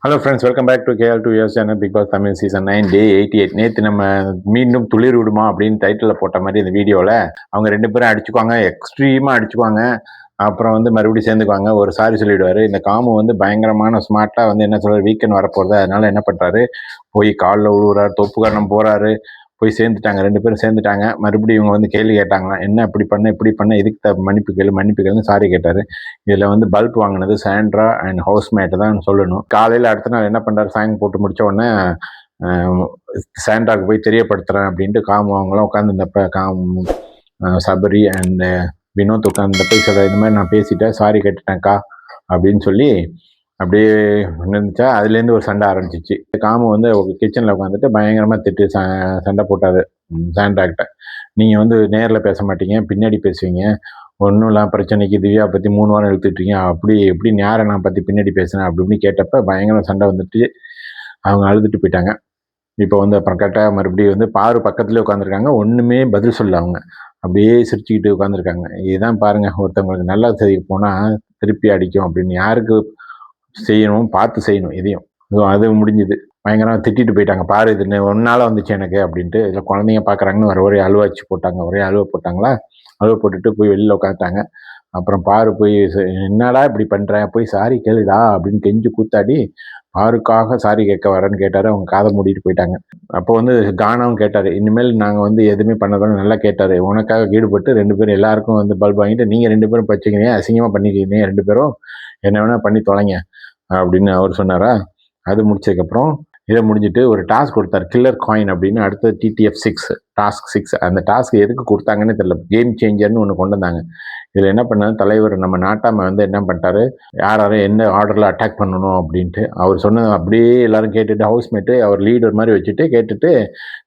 Hello friends, welcome back to KL 2 years channel. Bigg Boss Tamil season 9 day 88. நேற்று நம்ம மீண்டும் துளிர் விடுமா அப்படின்னு டைட்டிலில் போட்ட மாதிரி இந்த வீடியோவில் அவங்க ரெண்டு பேரும் அடிச்சுக்குவாங்க, எக்ஸ்ட்ரீமாக அடிச்சுக்குவாங்க. அப்புறம் வந்து மறுபடியும் சேர்ந்துக்குவாங்க. ஒரு சாரி சொல்லிவிடுவார். இந்த காமு வந்து பயங்கரமான ஸ்மார்ட்டாக வந்து என்ன சொல்கிறார், வீக்கெண்ட் வரப்போகிறது, அதனால என்ன பண்ணுறாரு, போய் காலில் விழுவுறாரு, தொப்பு காரணம் போகிறாரு. போய் சேர்ந்துட்டாங்க, ரெண்டு பேரும் சேர்ந்துட்டாங்க. மறுபடியும் இவங்க வந்து கேள்வி கேட்டாங்களாம், என்ன இப்படி பண்ண இதுக்கு மன்னிப்பு கேளுன்னு சாரி கேட்டார். இதில் வந்து பல்ப் வாங்கினது சாண்ட்ரா அண்ட் ஹவுஸ்மேட் தான் சொல்லணும். காலையில் அடுத்த நாள் என்ன பண்ணுறாரு, சாங் போட்டு முடித்த உடனே சாண்ட்ராவுக்கு போய் தெரியப்படுத்துகிறேன் அப்படின்ட்டு காமு அவங்களாம் உட்காந்துருந்தப்ப சபரி அண்ட் வினோத் உட்காந்துருந்தப்ப சொல்கிற, இது மாதிரி நான் பேசிட்டேன், சாரி கேட்டுட்டேன்க்கா அப்படின்னு சொல்லி அப்படியே இருந்துச்சா. அதுலேருந்து ஒரு சண்டை ஆரம்பிச்சிச்சு. காமு வந்து கிச்சனில் உட்காந்துட்டு பயங்கரமாக திட்டு சண்டை போட்டார் சாண்ட்ராக்கிட்ட. நீங்கள் வந்து நேரில் பேச மாட்டீங்க, பின்னாடி பேசுவீங்க, ஒன்றும் இல்லாமல் பிரச்சனைக்கு திவ்யா பற்றி 3 வாரம் இழுத்துட்ருக்கீங்க, அப்படி எப்படி நேரை நான் பற்றி பின்னாடி பேசுனேன் அப்படி இப்படின்னு கேட்டப்ப பயங்கர சண்டை வந்துட்டு அவங்க அழுதுட்டு போயிட்டாங்க. இப்போ வந்து அப்புறம் கரெக்டாக மறுபடியும் வந்து பாரு பக்கத்துலேயே உட்காந்துருக்காங்க. ஒன்றுமே பதில் சொல்ல, அவங்க அப்படியே சிரிச்சுக்கிட்டு உட்காந்துருக்காங்க. இதுதான் பாருங்கள், ஒருத்தவங்களுக்கு நல்லா செய்ய போனால் திருப்பி அடிக்கும் அப்படின்னு. யாருக்கு செய்யணும் பார்த்து செய்யணும் எதையும். ஸோ அது முடிஞ்சுது. பயங்கரமாக திட்டிட்டு போயிட்டாங்க. பாரு இது ஒன்னால வந்துச்சு எனக்கு அப்படின்ட்டு. இதில் குழந்தைங்க பார்க்குறாங்கன்னு ஒரே அழுவாச்சு போட்டாங்க. ஒரே அழுவ போட்டாங்களா, அழுவ போட்டுட்டு போய் வெளியில் உட்காந்துட்டாங்க. அப்புறம் பாரு போய் என்னடா இப்படி பண்ணுறேன், போய் சாரி கேளுடா அப்படின்னு கெஞ்சி கூத்தாடி பாருக்காக சாரி கேட்க வரேன்னு கேட்டார். அவங்க காதை மூடிட்டு போயிட்டாங்க. அப்போ வந்து கானாவும் கேட்டார், இனிமேல் நாங்கள் வந்து எதுவுமே பண்ணதாலும் நல்லா கேட்டார். உனக்காக ஈடுபட்டு 2 பேரும் எல்லாருக்கும் வந்து பல்ப் வாங்கிட்டு நீங்கள் 2 பேரும் பச்சிக்கிறீங்க, அசிங்கமாக பண்ணிக்கிறீங்க, 2 பேரும் என்ன வேணால் பண்ணி தொலைங்க அப்படின்னு அவர் சொன்னாரா. அது முடிச்சதுக்கப்புறம் இதை முடிஞ்சுட்டு ஒரு டாஸ்க் கொடுத்தாரு, கில்லர் காயின் அப்படின்னு. அடுத்தது டிடிஎஃப் 6 டாஸ்க் 6. அந்த டாஸ்க் எதுக்கு கொடுத்தாங்கன்னு தெரியல. கேம் சேஞ்சர்னு ஒன்று கொண்டு வந்தாங்க. இதில் என்ன பண்ணாரு தலைவர் நம்ம நாட்டாம வந்து என்ன பண்ணிட்டாரு, யாரும் எந்த ஆர்டரில் அட்டாக் பண்ணணும் அப்படின்ட்டு அவர் சொன்னது அப்படியே எல்லாரும் கேட்டுட்டு, ஹவுஸ்மேட்டு அவர் லீடர் மாதிரி வச்சுட்டு கேட்டுட்டு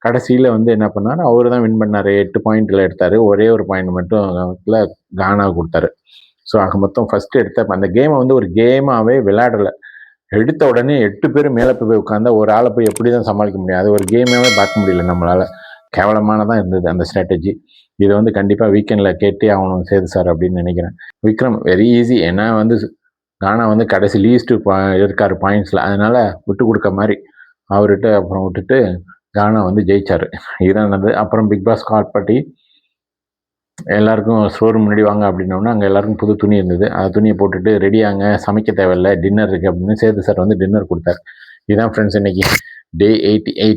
கடைசியில் வந்து என்ன பண்ணார், அவர் தான் வின் பண்ணார். 8 பாயிண்டில் எடுத்தார். ஒரே ஒரு பாயிண்ட் மட்டும் கானாவுக்கு கொடுத்தாரு. ஸோ ஆக மொத்தம் ஃபஸ்ட்டு எடுத்த அந்த கேமை வந்து ஒரு கேமாகவே விளையாடலை. எடுத்த உடனே 8 பேர் மேலே போய் உட்காந்தா ஒரு ஆளை போய் எப்படி தான் சமாளிக்க முடியும். அது ஒரு கேமாகவே பார்க்க முடியல நம்மளால். கேவலமானதான் இருந்தது அந்த ஸ்ட்ராட்டஜி. இதை வந்து கண்டிப்பாக வீக்கெண்டில் கேட்டே ஆகணும் சேது சார் அப்படின்னு நினைக்கிறேன். Vikram very easy. ஏன்னா வந்து கானா வந்து கடைசி லீஸ்ட்டு இருக்கார் பாயிண்ட்ஸில், அதனால் விட்டு கொடுக்க மாதிரி அவர்கிட்ட அப்புறம் விட்டுட்டு கானா வந்து ஜெயிச்சார். இதுதான் நடந்தது. அப்புறம் பிக் பாஸ் கால் பண்ணி எல்லாருக்கும் ஸ்டோர் முன்னாடி வாங்க அப்படின்னோன்னா அங்கே எல்லாருக்கும் புது துணி இருந்தது. அந்த துணியை போட்டுட்டு ரெடியாங்க, சமைக்க தேவையில்லை, டின்னர் இருக்குது அப்படின்னு சேது சார் வந்து டின்னர் கொடுத்தார். இதுதான் ஃப்ரெண்ட்ஸ் இன்னைக்கு டே 88.